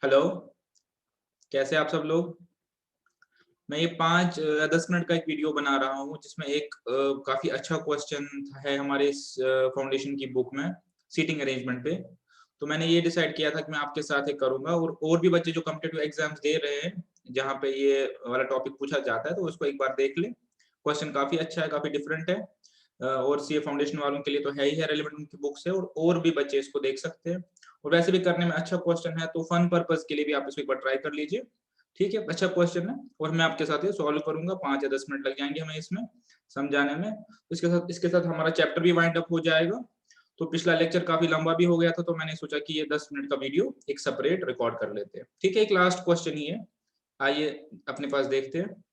Hello, कैसे आप सब लोग? मैं ये 5 या 10 मिनट का एक वीडियो बना रहा हूँ जिसमें एक काफ़ी अच्छा क्वेश्चन है हमारे इस फाउंडेशन की बुक में सीटिंग अरेंजमेंट पे। तो मैंने ये डिसाइड किया था कि मैं आपके साथ ही करूँगा और भी बच्चे जो कॉम्पिटिटिव एग्ज़ाम्स दे रहे हैं, जहाँ पे ये वाला टॉपिक पूछा जाता है, तो उसको एक बार देख लें। क्वेश्चन काफ़ी अच्छा है, काफ़ी डिफरेंट है और सीए फाउंडेशन वालों के लिए तो है ही है, रेलेवेंट उनकी बुक से और भी बच्चे इसको देख सकते हैं। और वैसे भी करने में अच्छा क्वेश्चन है, तो फन पर्पज़ के लिए भी आप इसको एक बार ट्राई कर लीजिए। ठीक है, अच्छा क्वेश्चन है और मैं आपके साथ ये सॉल्व करूँगा, 5 या 10 मिनट लग जाएँगे हमें इसमें समझाने में। इसके साथ हमारा चैप्टर भी वाइंड अप हो जाएगा। तो पिछला लेक्चर काफ़ी लंबा भी हो गया था, तो मैंने सोचा कि ये 10 मिनट का वीडियो एक सेपरेट रिकॉर्ड कर लेते हैं। ठीक है, एक लास्ट क्वेश्चन ही है। आइए अपने पास देखते हैं,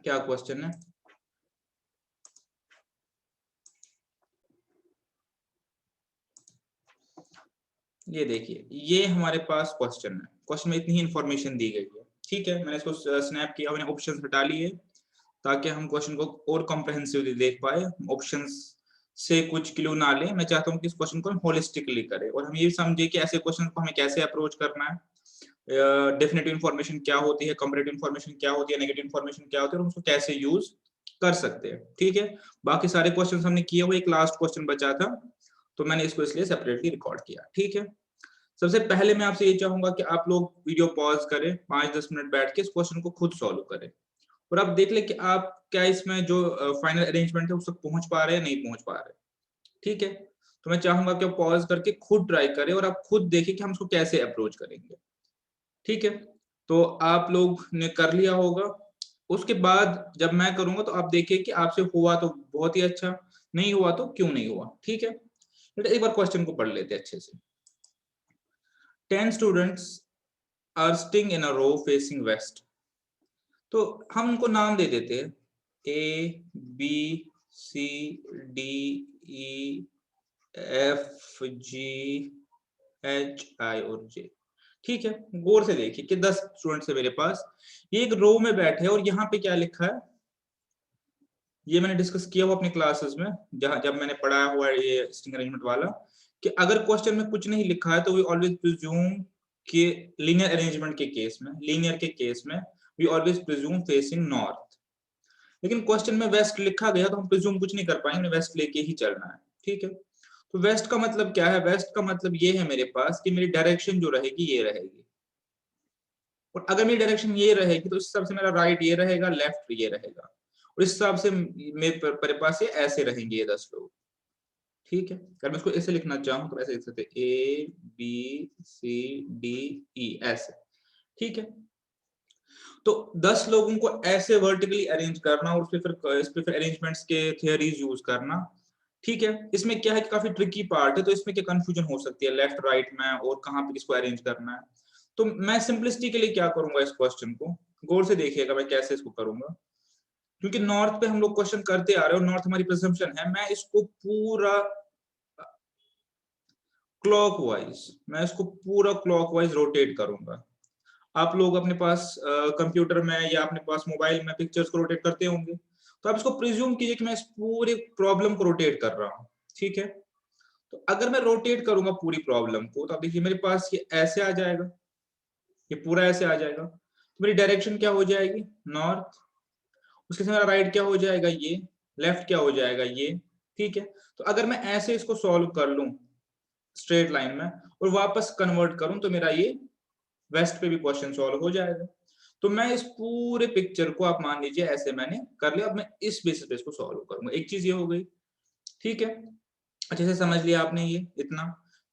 क्या क्वेश्चन है। ये देखिए, ये हमारे पास क्वेश्चन है। क्वेश्चन में इतनी ही इन्फॉर्मेशन दी गई है। ठीक है, मैंने इसको स्नैप किया, मैंने ऑप्शंस हटा लिए ताकि हम क्वेश्चन को और कॉम्प्रिहेंसिवली देख पाए। ऑप्शंस से कुछ क्लू ना लें। मैं चाहता हूँ कि इस क्वेश्चन को हम होलिस्टिकली करें और हम ये समझे कि ऐसे क्वेश्चन को हमें कैसे अप्रोच करना है। डेफिनेटिव इन्फॉर्मेशन क्या होती है, कंपैरेटिव इन्फॉर्मेशन क्या होती है, नेगेटिव इन्फॉर्मेशन क्या होती है और उसको कैसे यूज कर सकते हैं। ठीक है, बाकी सारे क्वेश्चन हमने किए हुए, एक लास्ट क्वेश्चन बचा था, तो मैंने इसको इसलिए सेपरेटली रिकॉर्ड किया। ठीक है, सबसे पहले मैं आपसे ये चाहूंगा कि आप लोग वीडियो पॉज करें, 5-10 मिनट बैठ के इस क्वेश्चन को खुद सॉल्व करें और आप देख लें कि आप क्या इसमें जो फाइनल अरेंजमेंट है उस तक पहुंच पा रहे हैं, नहीं पहुंच पा रहे। ठीक है, तो मैं चाहूंगा कि आप पॉज करके खुद ट्राई करें और आप खुद देखें कि हम इसको कैसे अप्रोच करेंगे। ठीक है, तो आप लोग ने कर लिया होगा। उसके बाद जब मैं करूंगा तो आप देखिए कि आपसे हुआ तो बहुत ही अच्छा, नहीं हुआ तो क्यों नहीं हुआ। ठीक है, एक बार क्वेश्चन को पढ़ लेते हैं अच्छे से। 10 students are sitting in a row facing west. तो हम उनको नाम दे देते हैं, A B C D E F G H I और जे। ठीक है, गौर से देखिए कि 10 स्टूडेंट्स है मेरे पास, ये एक रो में बैठे हैं और यहाँ पे क्या लिखा है, ये मैंने डिस्कस किया हुआ अपने क्लासेस में, जहां जब मैंने पढ़ाया हुआ है ये स्ट्रिंग अरेंजमेंट वाला, कि अगर क्वेश्चन में कुछ नहीं लिखा है तो वी ऑलवेज प्रिज्यूम कि लीनियर अरेंजमेंट के केस में, लीनियर के केस में we always presume facing north. लेकिन क्वेश्चन में वेस्ट लिखा गया तो हम प्रिज्यूम कुछ नहीं कर पाएंगे, हमें वेस्ट लेके ही चलना है। ठीक है, तो वेस्ट का मतलब क्या है? वेस्ट का मतलब ये है मेरे पास कि मेरी डायरेक्शन जो रहेगी ये रहेगी, और अगर मेरी डायरेक्शन ये रहेगी तो इस हिसाब से मेरा राइट ये रहेगा, लेफ्ट ये रहेगा, और इस हिसाब से मेरे पास ये ऐसे रहेंगे ये 10 लोग। ठीक है, अगर मैं इसको ऐसे लिखना चाहूँ तो ऐसे लिख सकते ए बी सी डी ई ऐसे। ठीक है, तो 10 लोगों को ऐसे वर्टिकली अरेंज करना और इस पे फिर अरेंजमेंट्स के थियरीज यूज करना। ठीक है, इसमें क्या है कि काफी ट्रिकी पार्ट है, तो इसमें क्या कंफ्यूजन हो सकती है लेफ्ट राइट में और कहाँ पे किसको अरेंज करना है। तो मैं सिंपलिसिटी के लिए क्या करूंगा, इस क्वेश्चन को गौर से देखिएगा मैं कैसे इसको करूंगा। क्योंकि नॉर्थ पे हम लोग क्वेश्चन करते आ रहे हैं और नॉर्थ हमारी प्रिजम्पशन है, मैं इसको पूरा क्लॉकवाइज, मैं इसको पूरा क्लॉकवाइज रोटेट करूंगा। आप लोग अपने पास कंप्यूटर में या अपने पास मोबाइल में पिक्चर्स को रोटेट करते होंगे, तो आप इसको प्रिज्यूम कीजिए कि मैं इस पूरे प्रॉब्लम को रोटेट कर रहा हूँ। ठीक है, तो अगर मैं रोटेट करूंगा पूरी प्रॉब्लम को तो आप देखिए मेरे पास ये ऐसे आ जाएगा, ये पूरा ऐसे आ जाएगा, तो मेरी डायरेक्शन क्या हो जाएगी? नॉर्थ। उसके साथ मेरा राइट क्या हो जाएगा? ये। लेफ्ट क्या हो जाएगा? ये। ठीक है, तो अगर मैं ऐसे इसको सॉल्व कर लूं स्ट्रेट लाइन में और वापस कन्वर्ट करूं तो मेरा ये वेस्ट पे भी क्वेश्चन सॉल्व हो जाएगा। तो मैं इस पूरे पिक्चर को आप मान लीजिए ऐसे मैंने कर लिया, अब मैं इस बेसिस पे इसको सॉल्व करूंगा। एक चीज ये हो गई। ठीक है, अच्छे से समझ लिया आपने ये इतना,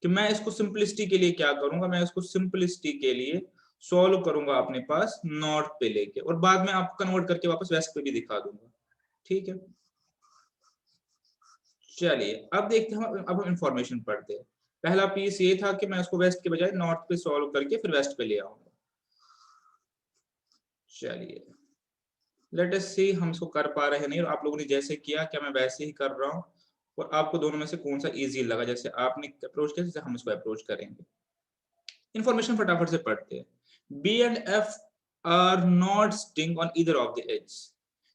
कि मैं इसको सिंपलिसिटी के लिए क्या करूंगा, मैं इसको सिंपलिसिटी के लिए सॉल्व करूंगा अपने पास नॉर्थ पे लेके, और बाद में आपको कन्वर्ट करके वापस वेस्ट पे भी दिखा दूंगा। ठीक है, चलिए अब देखते हैं, अब हम इंफॉर्मेशन पढ़ते हैं। पहला पीस ये था कि मैं इसको वेस्ट के बजाय नॉर्थ पे सॉल्व करके फिर वेस्ट पे ले आऊंगा। चलिए लेट अस सी हम इसको कर पा रहे हैं नहीं, और आप लोगों ने जैसे किया क्या मैं वैसे ही कर रहा हूँ, और आपको दोनों में से कौन सा इजी लगा, जैसे आपने अप्रोच किया जैसे हम इसको अप्रोच करेंगे। इंफॉर्मेशन फटाफट से पढ़ते हैं। B and F are not sitting on either of the edge.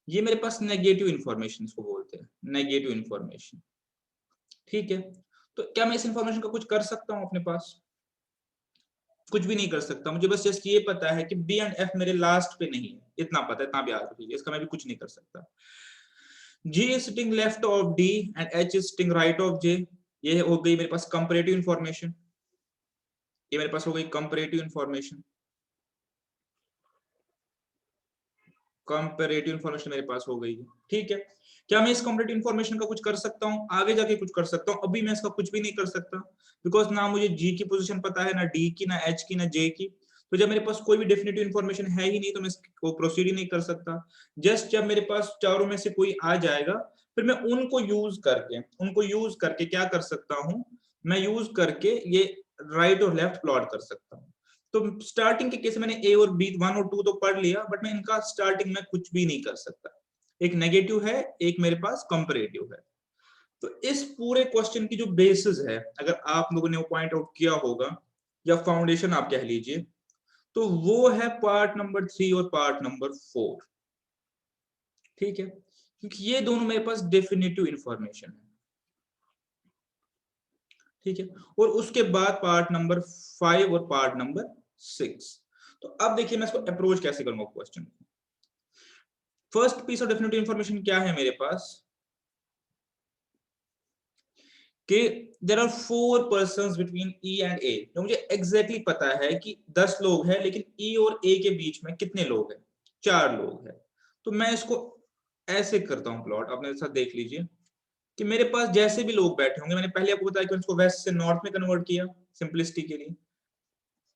ये मेरे पास नेगेटिव इंफॉर्मेशन इसको बोलते हैं, नेगेटिव इंफॉर्मेशन। ठीक है, तो क्या मैं इस इंफॉर्मेशन का कुछ कर सकता हूँ अपने पास? कुछ भी नहीं कर सकता, मुझे बस जस्ट ये पता है कि बी एंड एफ मेरे लास्ट पे नहीं है, इतना पता है, इतना भी याद रखिए, इसका मैं भी कुछ नहीं कर सकता। G is sitting left of D and H is sitting right of J। ये हो गई मेरे पास कंपैरेटिव इंफॉर्मेशन, ये मेरे पास हो गई कंपैरेटिव इंफॉर्मेशन, कंपैरेटिव इंफॉर्मेशन मेरे पास हो गई है। ठीक है, क्या मैं इस कंपैरेटिव इंफॉर्मेशन का कुछ कर सकता हूँ? आगे जाके कुछ कर सकता हूँ, अभी मैं इसका कुछ भी नहीं कर सकता, बिकॉज ना मुझे जी की पोजीशन पता है, ना डी की, ना एच की, ना जे की। तो जब मेरे पास कोई भी डेफिनेटिव इंफॉर्मेशन है ही नहीं, तो मैं इसको प्रोसीड ही नहीं कर सकता। जस्ट जब मेरे पास चारों में से कोई आ जाएगा, फिर मैं उनको यूज करके क्या कर सकता हूँ, मैं यूज करके ये राइट और लेफ्ट प्लॉट कर सकता हूँ। तो स्टार्टिंग के केस मैंने ए और बी 1 और 2 तो पढ़ लिया, बट मैं इनका स्टार्टिंग में कुछ भी नहीं कर सकता। एक नेगेटिव है, एक मेरे पास कंपैरेटिव है। तो इस पूरे क्वेश्चन की जो बेसिस है, अगर आप लोगों ने वो पॉइंट आउट किया होगा, या फाउंडेशन आप कह लीजिए, तो वो है पार्ट नंबर 3 और पार्ट नंबर 4। ठीक है, क्योंकि ये दोनों मेरे पास डेफिनेटिव इंफॉर्मेशन है। ठीक है, और उसके बाद पार्ट नंबर 5 और पार्ट नंबर 6। तो अब देखिए मैं इसको अप्रोच कैसे करूंगा क्वेश्चन को। First piece of definitive information क्या है मेरे पास, कि there are 4 persons between E and A. तो मुझे एग्जैक्टली पता है कि 10 लोग हैं, लेकिन ई और ए के बीच में कितने लोग हैं? 4 लोग हैं। तो मैं इसको ऐसे करता हूं प्लॉट, आप मेरे साथ देख लीजिए कि मेरे पास जैसे भी लोग बैठे होंगे, मैंने पहले आपको बताया कि इसको वेस्ट से नॉर्थ में कन्वर्ट किया सिंपलिसिटी के लिए,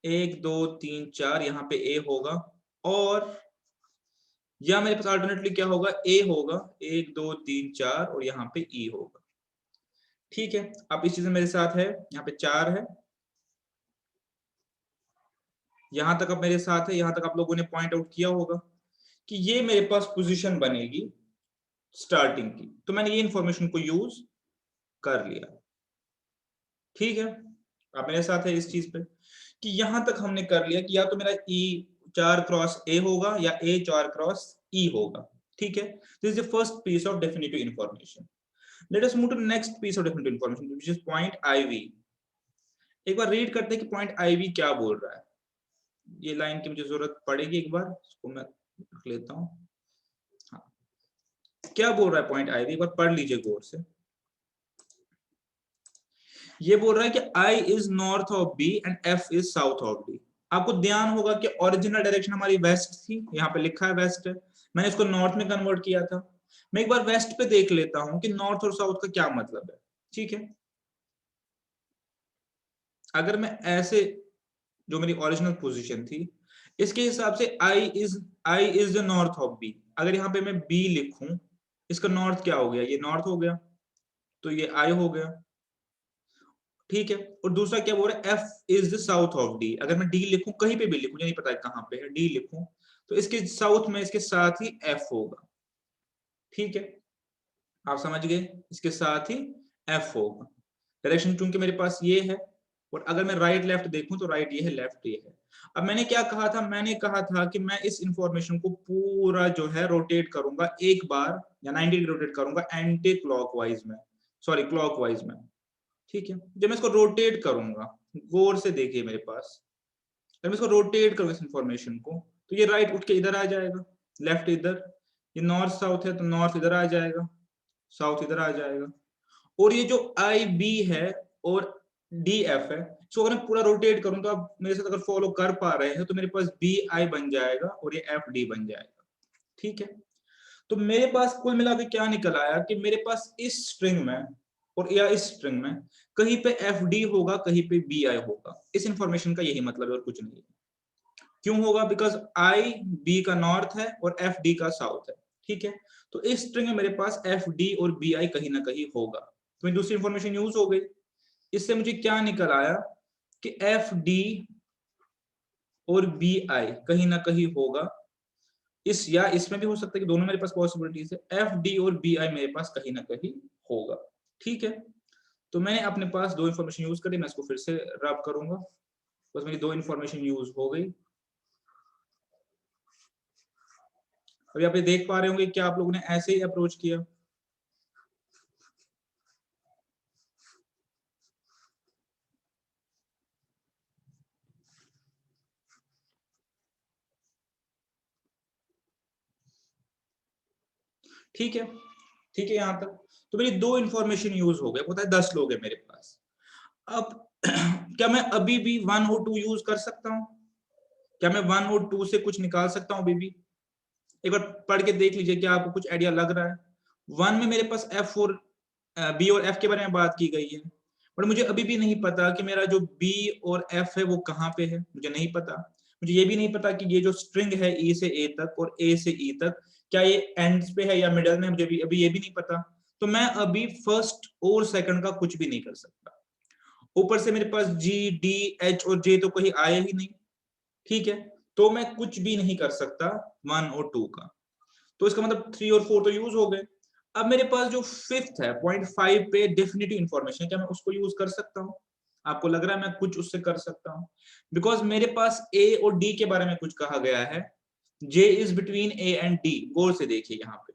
1 2 3 4 यहाँ पे ए होगा, और या मेरे पास अल्टरनेटली क्या होगा, ए होगा 1 2 3 4 और यहाँ पे ई होगा। ठीक है, आप इस चीज में मेरे साथ है, यहाँ पे 4 है, यहां तक अब मेरे साथ है, यहां तक आप लोगों ने पॉइंट आउट किया होगा कि ये मेरे पास पोजीशन बनेगी स्टार्टिंग की। तो मैंने ये इंफॉर्मेशन को यूज कर लिया। ठीक है, आप मेरे साथ है इस चीज पे कि यहां तक हमने कर लिया कि या तो मेरा ई 4 क्रॉस ए होगा या ए 4 क्रॉस ई होगा। ठीक है, this is the first piece of definitive information. Let us move to next piece of definitive information which is point IV. एक बार रीड करते हैं कि पॉइंट आईवी क्या बोल रहा है। ये लाइन की मुझे जरूरत पड़ेगी, एक बार इसको मैं रख लेता हूं। हाँ, क्या बोल रहा है पॉइंट आईवी, एक बार पढ़ लीजिए गौर से। ये बोल रहा है कि I is north of B and F is south of D। आपको ध्यान होगा कि ओरिजिनल डायरेक्शन हमारी वेस्ट थी, यहाँ पे लिखा है वेस्ट है, मैंने इसको नॉर्थ में कन्वर्ट किया था। मैं एक बार वेस्ट पे देख लेता हूं कि नॉर्थ और साउथ का क्या मतलब है। ठीक है, अगर मैं ऐसे, जो मेरी ओरिजिनल पोजीशन थी, इसके हिसाब से I is the north of B। अगर यहाँ पे मैं B लिखूं, इसका नॉर्थ क्या हो गया, ये नॉर्थ हो गया, तो ये I हो गया। ठीक है, और दूसरा क्या बोल रहा है, F is the south of D. अगर मैं डी लिखूं, कहीं पे भी लिखूं, मुझे नहीं पता है कहां पे है, डी लिखूं, तो इसके साउथ में इसके साथ ही एफ होगा। ठीक है, आप समझ गए, इसके साथ ही एफ होगा। डायरेक्शन चूंकि मेरे पास ये है, और अगर मैं राइट लेफ्ट देखूं तो राइट ये है, लेफ्ट ये है। अब मैंने क्या कहा था, मैंने कहा था कि मैं इस इंफॉर्मेशन को पूरा जो है रोटेट करूंगा एक बार, या 90 डिग्री रोटेट करूंगा एंटी क्लॉकवाइज में, सॉरी क्लॉकवाइज में। ठीक है, जब मैं इसको रोटेट करूंगा, गौर से देखिए मेरे पास, जब मैं इसको रोटेट करूंगा इस इंफॉर्मेशन को, तो ये राइट उठ के इधर आ जाएगा, लेफ्ट इधर, ये नॉर्थ साउथ है तो नॉर्थ इधर आ जाएगा, साउथ इधर आ जाएगा। और ये जो आई बी है और डी एफ है, इसको अगर मैं पूरा रोटेट करूं, तो आप मेरे साथ अगर फॉलो कर पा रहे हैं, तो मेरे पास बी आई बन जाएगा और ये एफ डी बन जाएगा। ठीक है, तो मेरे पास कुल मिला के क्या निकल आया कि मेरे पास इस स्ट्रिंग में और या इस स्ट्रिंग में कहीं पे एफ डी होगा, कहीं पे बी आई होगा। इस इंफॉर्मेशन का यही मतलब है और कुछ नहीं है। क्यों होगा? बिकॉज आई बी का नॉर्थ है और एफ डी का साउथ है। ठीक है, तो इस स्ट्रिंग में मेरे पास एफ डी और बी आई कहीं ना कहीं होगा। तो दूसरी इंफॉर्मेशन यूज हो गई। इससे मुझे क्या निकल आया कि एफ डी और बी आई कहीं ना कहीं होगा। इस या इसमें भी हो सकता है कि दोनों मेरे पास पॉसिबिलिटीज है, एफ डी और बी आई मेरे पास कहीं ना कहीं होगा। ठीक है, तो मैंने अपने पास दो इंफॉर्मेशन यूज करी, मैं इसको फिर से रब करूंगा, बस मेरी दो इंफॉर्मेशन यूज हो गई। अभी आप ये देख पा रहे होंगे कि आप लोगों ने ऐसे ही अप्रोच किया। ठीक है, ठीक है यहाँ तक। तो मेरी 2 इंफॉर्मेशन यूज हो गए, होता है 10 लोग है मेरे पास। अब क्या मैं अभी भी 1 और 2 यूज कर सकता हूँ? क्या मैं 1 और 2 से कुछ निकाल सकता हूँ अभी भी? एक बार पढ़ के देख लीजिए, क्या आपको कुछ आइडिया लग रहा है? 1 में मेरे पास एफ और बी और एफ के बारे में बात की गई है, बट मुझे अभी भी नहीं पता कि मेरा जो बी और एफ है वो कहाँ पे है, मुझे नहीं पता। मुझे ये भी नहीं पता कि ये जो स्ट्रिंग है ई से ए तक और ए से ई तक, क्या ये एंड्स पे है या मिडल में, मुझे भी अभी ये भी नहीं पता। तो मैं अभी फर्स्ट और सेकंड का कुछ भी नहीं कर सकता। ऊपर से मेरे पास जी, डी, एच और जे तो कहीं आया ही नहीं, ठीक है, तो मैं कुछ भी नहीं कर सकता 1 और 2 का। तो इसका मतलब 3 और 4 तो यूज हो गए। अब मेरे पास जो फिफ्थ है 0.5 पे डेफिनेटिव इंफॉर्मेशन, क्या मैं उसको यूज कर सकता हूँ? आपको लग रहा है मैं कुछ उससे कर सकता हूँ? बिकॉज मेरे पास ए और डी के बारे में कुछ कहा गया है, J is between A and D. गौर से देखिए यहाँ पे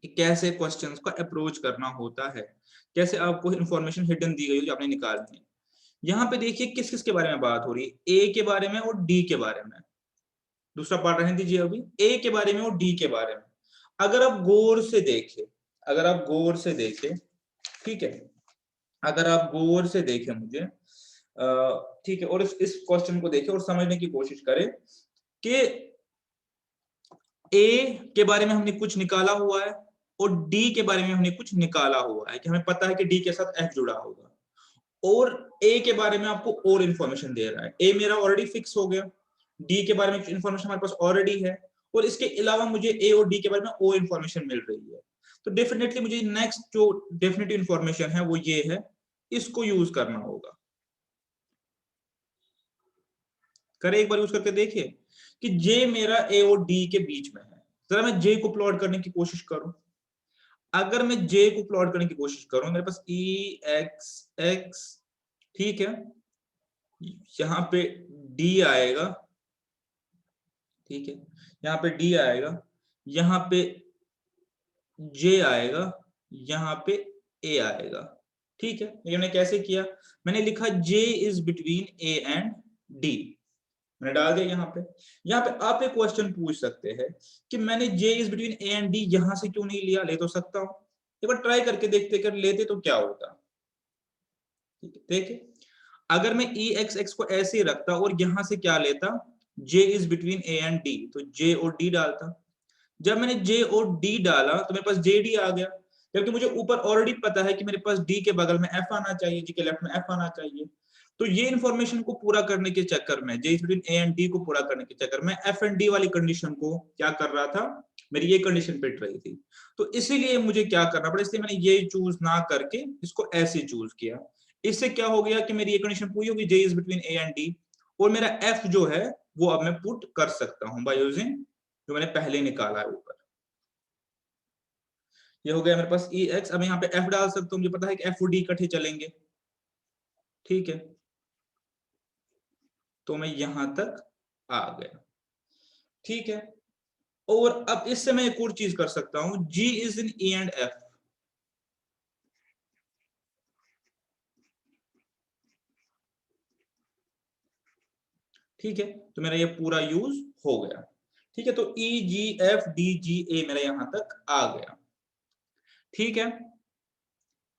कि कैसे क्वेश्चंस को अप्रोच करना होता है, कैसे आपको इंफॉर्मेशन हिडन दी गई जो आपने निकालनी है। यहाँ पे देखिए किस किस के बारे में बात हो रही है, ए के बारे में और डी के बारे में। दूसरा पार्ट रहने दीजिए, अभी ए के बारे में और डी के बारे में। अगर आप गौर से देखें, अगर आप गौर से देखें, ठीक है, अगर आप गौर से देखें मुझे, ठीक है, और इस क्वेश्चन को देखें और समझने की कोशिश करें कि ए के बारे में हमने कुछ निकाला हुआ है और डी के बारे में हमने कुछ निकाला हुआ है, कि हमें पता है कि डी के साथ एफ जुड़ा होगा, और ए के बारे में आपको और इंफॉर्मेशन दे रहा है। ए मेरा ऑलरेडी फिक्स हो गया, डी के बारे में इंफॉर्मेशन हमारे पास ऑलरेडी है, और इसके अलावा मुझे ए और डी के बारे में और इंफॉर्मेशन मिल रही है। तो डेफिनेटली मुझे नेक्स्ट जो डेफिनेटिव इंफॉर्मेशन है वो ये है, इसको यूज करना होगा। करें एक बार यूज करके देखिए कि जे मेरा ए और डी के बीच में है। जरा मैं जे को प्लॉट करने की कोशिश करूं। अगर मैं जे को प्लॉट करने की कोशिश करूं, मेरे पास ई एक्स एक्स, ठीक है, यहाँ पे डी आएगा, ठीक है, यहाँ पे डी आएगा, यहाँ पे जे आएगा, यहाँ पे ए आएगा, ठीक है। ये मैंने कैसे किया? मैंने लिखा J is between A and D, मैंने डाल दिया यहाँ पे। यहाँ पे आप एक क्वेश्चन पूछ सकते हैं कि मैंने J is between A and D यहां से क्यों नहीं लिया? ले तो सकता हूं, एक बार ट्राई करके देखते, कर लेते तो क्या होता। ठीक है, देखिए, अगर मैं ई एक्स एक्स को ऐसे ही रखता और यहां से क्या लेता, J is between A and D, तो जे और डी डालता। जब मैंने जे और डी डाला तो मेरे पास जे डी आ गया, जबकि मुझे ऊपर ऑलरेडी पता है कि मेरे पास डी के बगल में एफ आना चाहिए, जी के लेफ्ट में एफ आना चाहिए। तो ये इंफॉर्मेशन को पूरा करने के चक्कर में, J is between A and D को पूरा करने के चक्कर में एफ एंड डी वाली कंडीशन को क्या कर रहा था, मेरी ये कंडीशन पिट रही थी। तो इसीलिए मुझे क्या करना पड़ा, इसलिए मैंने ये चूज ना करके इसको ऐसे चूज किया। इससे क्या हो गया कि मेरी ये कंडीशन पूरी होगी, J is between A and D, और मेरा एफ जो है वो अब मैं पुट कर सकता हूं बाय यूजिंग जो मैंने पहले निकाला है ऊपर। ये हो गया मेरे पास ई एक्स। अब यहाँ पे एफ डाल सकता हूँ, मुझे पता है कि एफ और डी इकट्ठे चलेंगे, ठीक है, तो मैं यहां तक आ गया, ठीक है। और अब इससे मैं एक और चीज कर सकता हूं, G is in E and F, ठीक है, तो मेरा ये पूरा यूज हो गया, ठीक है। तो ई जी एफ डी जी ए मेरा यहां तक आ गया, ठीक है।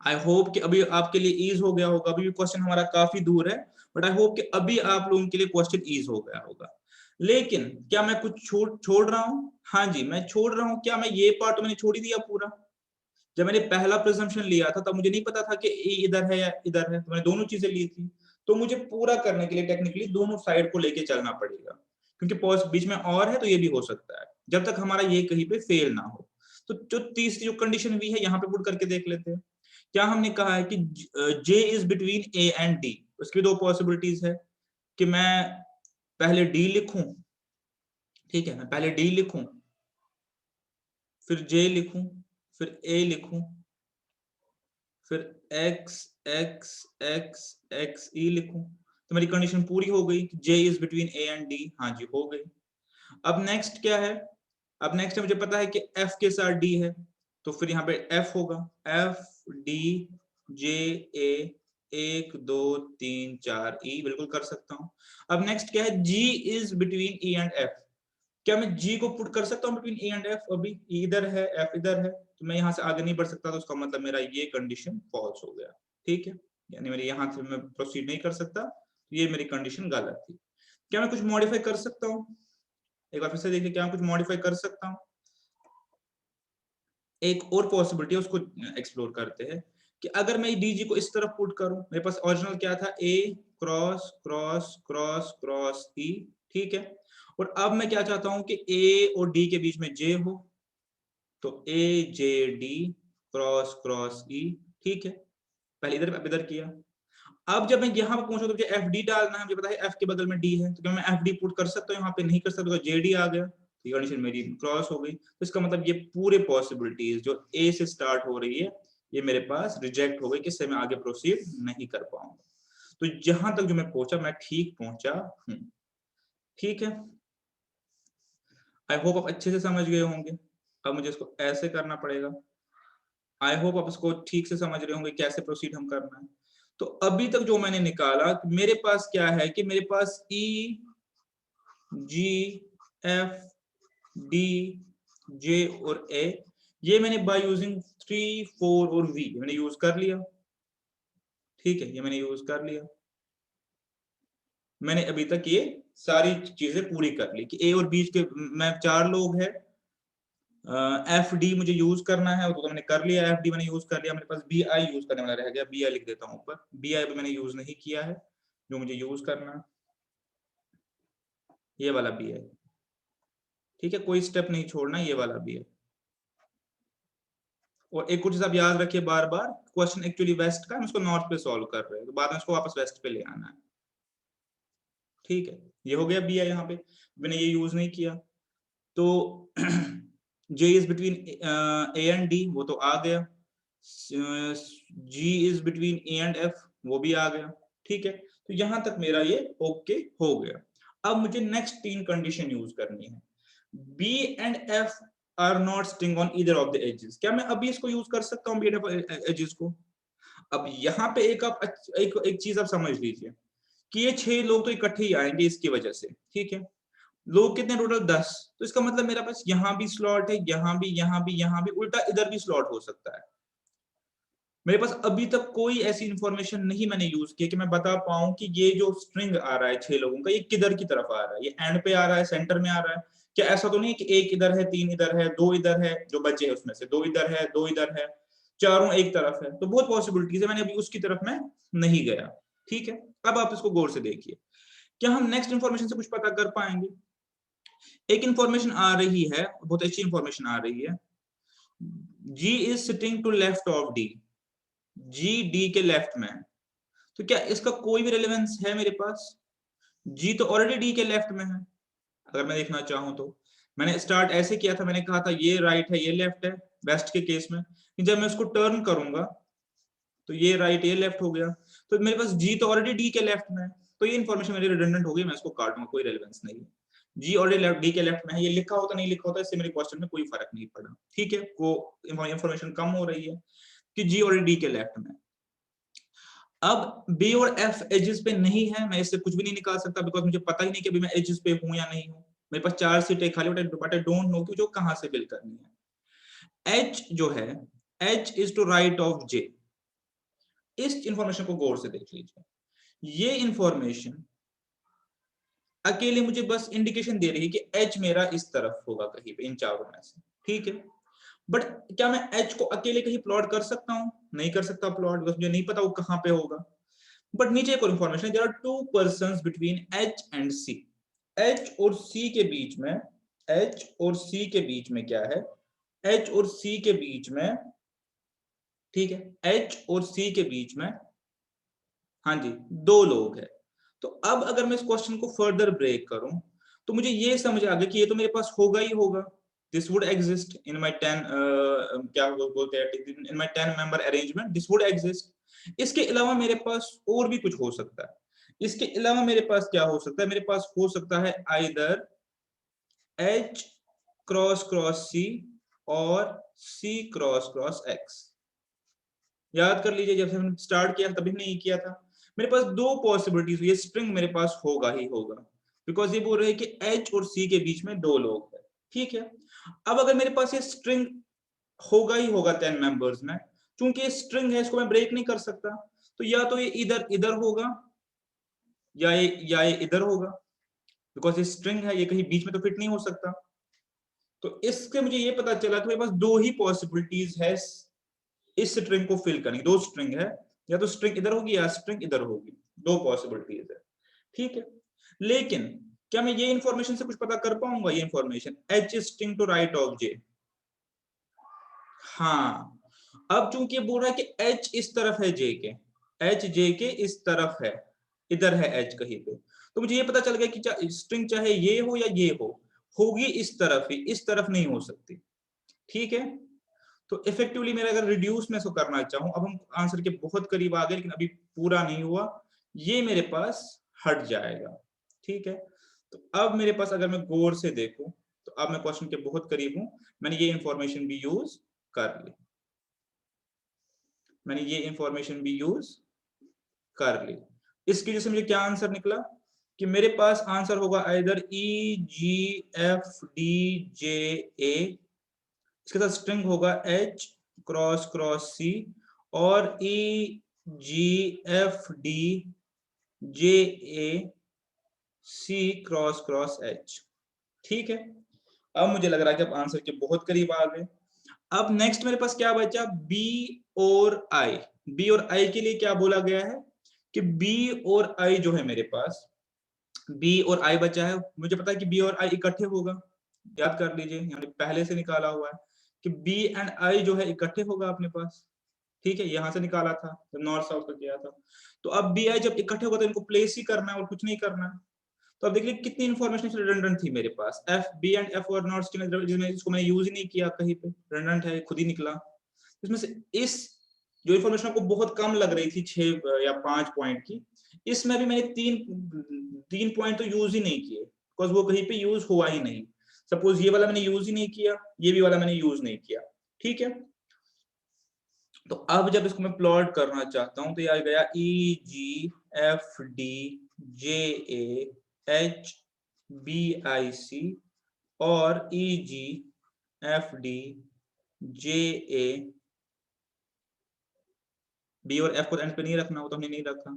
आई होप कि अभी आपके लिए ईज हो गया होगा। अभी भी क्वेश्चन हमारा काफी दूर है, बट आई होप कि अभी आप लोगों के लिए क्वेश्चन ईज हो गया होगा। लेकिन क्या मैं कुछ छोड़ रहा हूं? हाँ जी, मैं छोड़ रहा हूं। क्या मैं ये पार्ट तो मैंने छोड़ ही दिया पूरा? जब मैंने पहला प्रिजम्पशन लिया था तब मुझे नहीं पता था कि ए इधर है या इधर है, तो मैंने दोनों चीजें ली थी। तो मुझे पूरा करने के लिए टेक्निकली दोनों साइड को लेके चलना पड़ेगा, क्योंकि पॉज बीच में और है तो ये भी हो सकता है, जब तक हमारा ये कहीं पे फेल ना हो। तो जो तीसरी जो कंडीशन भी है यहाँ पे पुट करके देख लेते हैं। क्या हमने कहा है कि J is between A and D, उसकी दो पॉसिबिलिटीज है कि मैं पहले डी लिखूं, ठीक है, मैं पहले डी लिखूं, फिर जे लिखूं, फिर ए लिखूं, फिर x x x x e लिखूं, तो मेरी कंडीशन पूरी हो गई, j is between a and d। हाँ जी, हो गई। अब नेक्स्ट क्या है? अब नेक्स्ट मुझे पता है कि f के साथ d है, तो फिर यहाँ पे f होगा, f d j a 1 2 3 4 e, बिल्कुल कर सकता हूँ। अब नेक्स्ट क्या है? g is between e and f, क्या मैं जी को पुट कर सकता हूँ बिटवीन ए एंड एफ? अभी E इधर है, एफ इधर है, तो मैं यहाँ से आगे नहीं बढ़ सकता, तो उसका मतलब मेरा ये कंडीशन फॉल्स हो गया। ठीक है, यानी मेरे यहाँ से मैं प्रोसीड नहीं कर सकता, तो ये मेरी कंडीशन गलत थी। क्या मैं कुछ मॉडिफाई कर सकता हूँ? एक बार फिर से देखिए, क्या मैं कुछ मॉडिफाई कर सकता हूँ? एक और पॉसिबिलिटी है, उसको एक्सप्लोर करते हैं कि अगर मैं डीजी को इस तरफ पुट करूं, मेरे पास ओरिजिनल क्या था, ए क्रॉस क्रॉस क्रॉस क्रॉस ई, ठीक है, और अब मैं क्या चाहता हूं कि ए और डी के बीच में जे हो, तो ए जे डी क्रॉस क्रॉस ई, ठीक है, पहले इधर अब इधर किया। अब जब मैं यहाँ पे पहुंचा तो मुझे एफ डी डालना है, मुझे पता है एफ के बगल में डी है, तो क्या मैं एफ डी पुट कर सकता हूँ? यहाँ पे नहीं कर सकता, तो जे डी आ गया, ये कंडीशन मेरी क्रॉस हो गई। तो इसका मतलब ये पूरे पॉसिबिलिटीज जो ए से स्टार्ट हो रही है, ये मेरे पास रिजेक्ट हो गई, किससे मैं आगे प्रोसीड नहीं कर पाऊंगा। तो जहां तक जो मैं पहुंचा, मैं ठीक पहुंचा हूं। ठीक है, आई होप आप अच्छे से समझ गए होंगे। अब मुझे इसको ऐसे करना पड़ेगा। आई होप आप इसको ठीक से समझ रहे होंगे कैसे प्रोसीड हम करना है। तो अभी तक जो मैंने निकाला, मेरे पास क्या है कि मेरे पास ई जी एफ डी जे और ए, ये मैंने बाय यूजिंग 3 4 और वी मैंने यूज कर लिया। ठीक है, ये मैंने यूज कर लिया। मैंने अभी तक ये सारी चीजें पूरी कर ली कि ए और बी के मैं 4 लोग हैं, एफ डी मुझे यूज करना है, तो मैंने कर लिया, एफ डी मैंने यूज कर लिया। मेरे पास बी आई यूज करने वाला रह गया, बी आई लिख देता हूँ ऊपर, बी आई मैंने यूज नहीं किया है, जो मुझे यूज करना है ये वाला बी आई। ठीक है, कोई स्टेप नहीं छोड़ना, ये वाला बी आई। और एक कुछ चीज आप याद रखिए, बार बार क्वेश्चन एक्चुअली वेस्ट का, हम इसको नॉर्थ पे सॉल्व कर रहे हैं, तो बाद में इसको वापस वेस्ट पे ले आना है। ठीक है, ये हो गया बी आई, यहाँ पे मैंने ये यूज नहीं किया, तो J is between A and D, वो तो आ गया। G is between A and F, वो भी आ गया। ठीक है, तो यहां तक मेरा ये ओके हो गया। अब मुझे नेक्स्ट 3 कंडीशन यूज करनी है। B and F are not sitting on either of the edges. क्या मैं अभी इसको यूज कर सकता हूँ B एंड F एजेस को? अब यहाँ पे एक चीज आप समझ लीजिए कि ये 6 लोग तो इकट्ठे ही आएंगे इसकी वजह से। ठीक है, लोग कितने टोटल 10, तो इसका मतलब मेरा पास यहाँ भी स्लॉट है, यहाँ भी, यहाँ भी, यहाँ भी, उल्टा इधर भी स्लॉट हो सकता है। मेरे पास अभी तक कोई ऐसी इंफॉर्मेशन नहीं मैंने यूज की कि मैं बता पाऊं कि ये जो स्ट्रिंग आ रहा है 6 लोगों का, ये किधर की तरफ आ रहा है, ये एंड पे आ रहा है, सेंटर में आ रहा है। क्या ऐसा तो नहीं कि एक इधर है, 3 इधर है, 2 इधर है, जो बचे हैं उसमें से 2 इधर है, 2 इधर है, चारों एक तरफ है, तो बहुत पॉसिबिलिटीज है, मैंने अभी उसकी तरफ में नहीं गया। ठीक है, अब आप इसको गौर से देखिए, क्या हम नेक्स्ट इंफॉर्मेशन से कुछ पता कर पाएंगे? एक इंफॉर्मेशन आ रही है, बहुत अच्छी इंफॉर्मेशन आ रही है, G is sitting to left of D, G D के लेफ्ट में है, तो क्या इसका कोई भी रेलेवेंस है मेरे पास? G तो ऑलरेडी D के लेफ्ट में है। अगर मैं देखना चाहूं तो मैंने स्टार्ट ऐसे किया था, मैंने कहा था ये राइट है, ये लेफ्ट है, वेस्ट के केस में, कि जब मैं उसको टर्न करूंगा तो ये राइट, ये लेफ्ट हो गया, तो मेरे पास G तो ऑलरेडी D के लेफ्ट में है, तो ये इन्फॉर्मेशन मेरी रिडंडेंट हो गई, मैं इसको काटूंगा, कोई रेलेवेंस नहीं है। G ऑलरेडी D के लेफ्ट में है, ये लिखा होता नहीं लिखा होता, इससे मेरे क्वेश्चन में कोई फर्क नहीं पड़ा। ठीक है, वो इंफॉर्मेशन कम हो रही है कि G ऑलरेडी D के लेफ्ट में। अब B और F एजेस पे नहीं है, मैं इससे कुछ भी नहीं निकाल सकता, बिकॉज मुझे पता ही नहीं कि अभी मैं एजेस पे हूं या नहीं हूं। मेरे पास 4 सीटें खाली, बट आई डोंट नो कि जो कहां से फिल करनी है। H जो है, H is to right of J। इस इंफॉर्मेशन को गौर से देख लीजिए, ये इंफॉर्मेशन अकेले मुझे बस इंडिकेशन दे रही है कि H मेरा इस तरफ होगा कहीं पे इन चारों में से। ठीक है, बट क्या मैं H को अकेले कहीं प्लॉट कर सकता हूं? नहीं कर सकता प्लॉट, बिकॉज मुझे नहीं पता वो कहां पे होगा। बट नीचे एक और इंफॉर्मेशन है, there are 2 persons between H and C। H और C के बीच में, H और C के बीच में क्या है, H और C के बीच में, ठीक है, H और C के बीच में, हाँ जी, 2 लोग हैं। तो अब अगर मैं इस क्वेश्चन को फर्दर ब्रेक करूं, तो मुझे ये समझ आ गया कि ये तो मेरे पास होगा ही होगा, this would exist in my 10 क्या बोलते हैं, in my 10 member arrangement, this would exist. इसके अलावा मेरे पास और भी कुछ हो सकता है। इसके अलावा मेरे पास क्या हो सकता है, मेरे पास हो सकता है either H cross cross C और C क्रॉस क्रॉस X। याद कर लीजिए, जब हमने स्टार्ट किया तभी नहीं किया था। मेरे पास 2 पॉसिबिलिटीज, ये स्ट्रिंग मेरे पास होगा ही होगा। बिकॉज ये बोल रहे हैं कि एच और सी के बीच में 2 लोग हैं, ठीक है। अब अगर मेरे पास ये स्ट्रिंग होगा ही होगा 10 मेंबर्स में, क्योंकि ये स्ट्रिंग है, इसको मैं ब्रेक नहीं कर सकता, तो या तो ये इधर इधर होगा या ये इधर होगा, बिकॉज ये स्ट्रिंग है, ये कहीं बीच में तो फिट नहीं हो सकता। तो इससे मुझे ये पता चला कि मेरे पास 2 ही पॉसिबिलिटीज है इस स्ट्रिंग को फिल करने की। 2 स्ट्रिंग है, या तो स्ट्रिंग इधर होगी या स्ट्रिंग इधर होगी, 2 पॉसिबिलिटीज है, ठीक है। लेकिन क्या मैं ये इंफॉर्मेशन से कुछ पता कर पाऊंगा? ये information H is string to right of J, हाँ। अब चूंकि ये बोल रहा है कि एच इस तरफ है जे के, एच जे के इस तरफ है, इधर है एच कहीं पे, तो मुझे ये पता चल गया कि स्ट्रिंग चाहे ये हो या ये हो, होगी इस तरफ ही, इस तरफ नहीं हो सकती, ठीक है। तो इफेक्टिवली मेरा अगर रिड्यूस में इसको करना चाहूं, अब हम आंसर के बहुत करीब आ गए, लेकिन अभी पूरा नहीं हुआ, ये मेरे पास हट जाएगा, ठीक है। तो अब मेरे पास अगर मैं गौर से देखूं, तो अब मैं क्वेश्चन के बहुत करीब हूं, मैंने ये इंफॉर्मेशन भी यूज कर ली, मैंने ये इंफॉर्मेशन भी यूज कर ली। इसकी वजह से मुझे क्या आंसर निकला कि मेरे पास आंसर होगा इधर ई जी एफ डी जे ए, इसके साथ स्ट्रिंग होगा एच क्रॉस क्रॉस सी, और E G F D J A C cross cross H, ठीक है। अब मुझे लग रहा है कि अब आंसर के बहुत करीब आ गए। अब नेक्स्ट मेरे पास क्या बचा? बी और आई। बी और आई के लिए क्या बोला गया है कि बी और आई जो है मेरे पास, बी और आई बचा है, मुझे पता है कि बी और आई इकट्ठे होगा, याद कर लीजिए, यानी पहले से निकाला हुआ है कि बी एंड आई जो है इकट्ठे होगा अपने पास, ठीक है, यहां से निकाला था जब नॉर्थ साउथ का किया था। तो अब बी आई जब इकट्ठे होगा तो इनको प्लेस ही करना है और कुछ नहीं करना है। तो अब देखिए कितनी इन्फॉर्मेशन रिडंडेंट थी मेरे पास, एफ बी एंड एफ और नॉट, जिसमें इसको मैंने यूज ही नहीं किया कहीं पे, रिडंडेंट है, खुद ही निकला। इसमें से इस जो इन्फॉर्मेशन आपको बहुत कम लग रही थी 6 या 5 पॉइंट की, इसमें भी मैंने तीन पॉइंट तो यूज ही नहीं किए, बिकॉज वो कहीं पे यूज हुआ ही नहीं। सपोज ये वाला मैंने यूज ही नहीं किया, ये भी वाला मैंने यूज नहीं किया, ठीक है। तो अब जब इसको मैं प्लॉट करना चाहता हूं, तो ये आ गया E G F D J A H B I C, और E G F D J A, B और एफ को एंड पे नहीं रखना हो तो हमने नहीं रखा,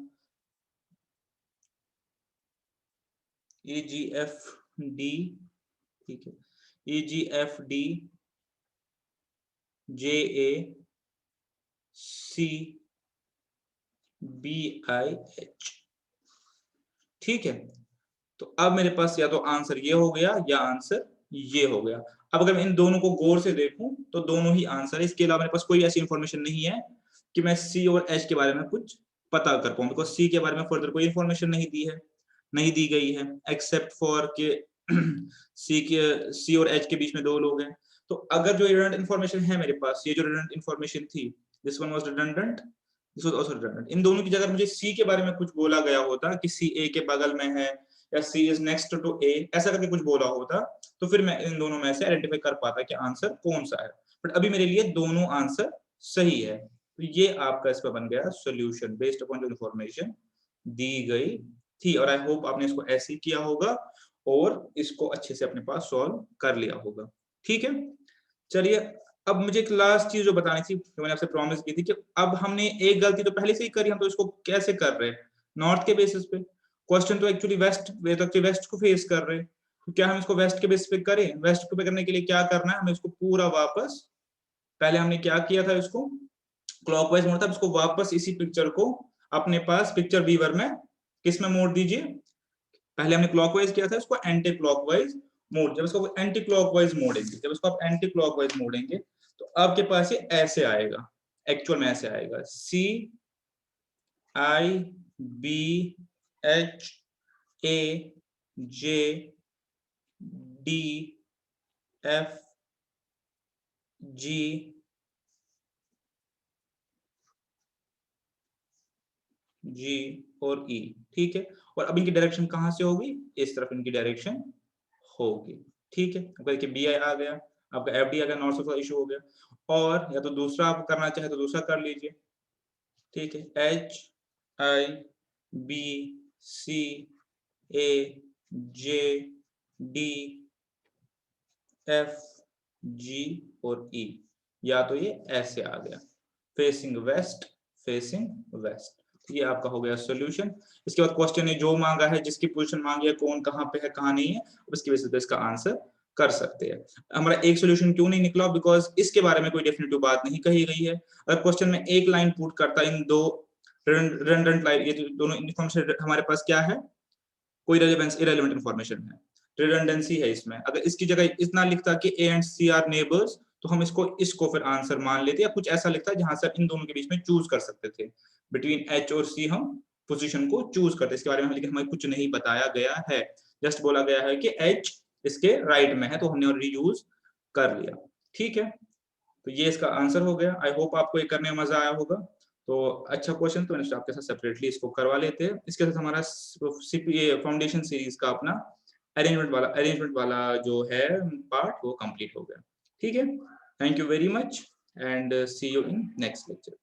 ई जी एफ डी, ठीक है, E G F D J A C B I H, ठीक है। तो अब मेरे पास या तो आंसर ये हो गया या आंसर ये हो गया। अब अगर मैं इन दोनों को गौर से देखूं तो दोनों ही आंसर है, इसके अलावा मेरे पास कोई ऐसी इंफॉर्मेशन नहीं है कि मैं सी और एच के बारे में कुछ पता कर पाऊं, बिकॉज सी के बारे में फर्दर कोई इंफॉर्मेशन नहीं दी है, नहीं दी गई है, एक्सेप्ट फॉर के सी और एच के बीच में 2 लोग हैं। तो अगर जो रिडंडेंट इंफॉर्मेशन है मेरे पास, ये जो रिडंडेंट इंफॉर्मेशन थी, this one was redundant, this was also redundant, इन दोनों की जगह मुझे सी के बारे में कुछ बोला गया होता कि सी ए के बगल में है, या सी इज नेक्स्ट टू ए, ऐसा करके कुछ बोला होता, तो फिर मैं इन दोनों में से आइडेंटिफाई कर पाता कि आंसर कौन सा है। बट अभी मेरे लिए दोनों आंसर सही है, तो ये आपका इस पर बन गया सॉल्यूशन बेस्ड अपॉन जो इंफॉर्मेशन दी गई थी। और आई होप आपने इसको ऐसे ही किया होगा और इसको अच्छे से अपने पास सॉल्व कर लिया होगा, ठीक है। चलिए, अब मुझे एक लास्ट चीज जो बतानी थी, जो मैंने आपसे प्रॉमिस की थी कि अब हमने एक गलती तो पहले से ही करी, हम तो इसको कैसे कर रहे हैं, नॉर्थ के बेसिस पे। क्वेश्चन तो एक्चुअली वेस्ट को फेस कर रहे हैं, तो क्या हम इसको वेस्ट के बेसिस पे करें? वेस्ट पे करने के लिए क्या करना है, हमें इसको पूरा वापस, पहले हमने क्या किया था, इसको क्लॉकवाइज मोड़ था, इसको वापस इसी पिक्चर को अपने पास पिक्चर व्यूअर में किस में मोड़ दीजिए। पहले हमने क्लॉकवाइज किया था, इसको एंटी क्लॉकवाइज मोड़, जब इसको एंटी क्लॉकवाइज मोड़ेंगे, जब इसको आप एंटी क्लॉकवाइज मोड़ेंगे तो आपके पास ये ऐसे आएगा, एक्चुअल में ऐसे आएगा, C I B H A J D F G G और ई, ठीक है। और अब इनकी डायरेक्शन कहां से होगी? इस तरफ इनकी डायरेक्शन होगी, ठीक है। अब देखिए बी आई आ गया, आपका एफ डी आ गया, नॉर्थ साउथ का इशू हो गया। और या तो दूसरा आप करना चाहे तो दूसरा कर लीजिए, ठीक है, H I B C A J, D, F, G और E, या तो ये ऐसे आ गया, फेसिंग वेस्ट, फेसिंग वेस्ट। ये आपका हो गया सॉल्यूशन। इसके बाद क्वेश्चन ने जो मांगा है, जिसकी पोजीशन मांगी है, कौन कहाँ पे है कहाँ नहीं है, उसकी बेसिस पे इसका आंसर कर सकते हैं। हमारा एक सॉल्यूशन क्यों नहीं निकला, बिकॉज इसके बारे में कोई डेफिनेटिव बात नहीं कही गई है। अगर क्वेश्चन में एक लाइन पुट करता इन दो रेडंडेंट लाइन, ये दोनों इन्फॉर्मेशन हमारे पास क्या है, कोई रेलेवेंस इरेलेवेंट इन्फॉर्मेशन है, रिडंडेंसी है इसमें। अगर इसकी जगह इतना लिखता कि A and C are neighbours, तो हम इसको फिर आंसर मान लेते, या कुछ ऐसा लिखता जहां से इन दोनों के बीच में चूज कर सकते थे, बिटवीन एच और सी हम पोजीशन को चूज करते। इसके बारे में लेकिन हमें कुछ नहीं बताया गया है, जस्ट बोला गया है कि एच इसके राइट में है, तो हमने ऑलरेडी यूज कर लिया। ठीक है, तो ये इसका आंसर हो गया। आई होप आपको ये करने में मजा आया होगा। तो अच्छा क्वेश्चन, तो आपके साथ सेपरेटली इसको करवा लेते हैं। इसके साथ हमारा फाउंडेशन सीरीज का अपना अरेंजमेंट वाला जो है पार्ट, वो कंप्लीट हो गया। ठीक है, thank you very much and see you in next lecture.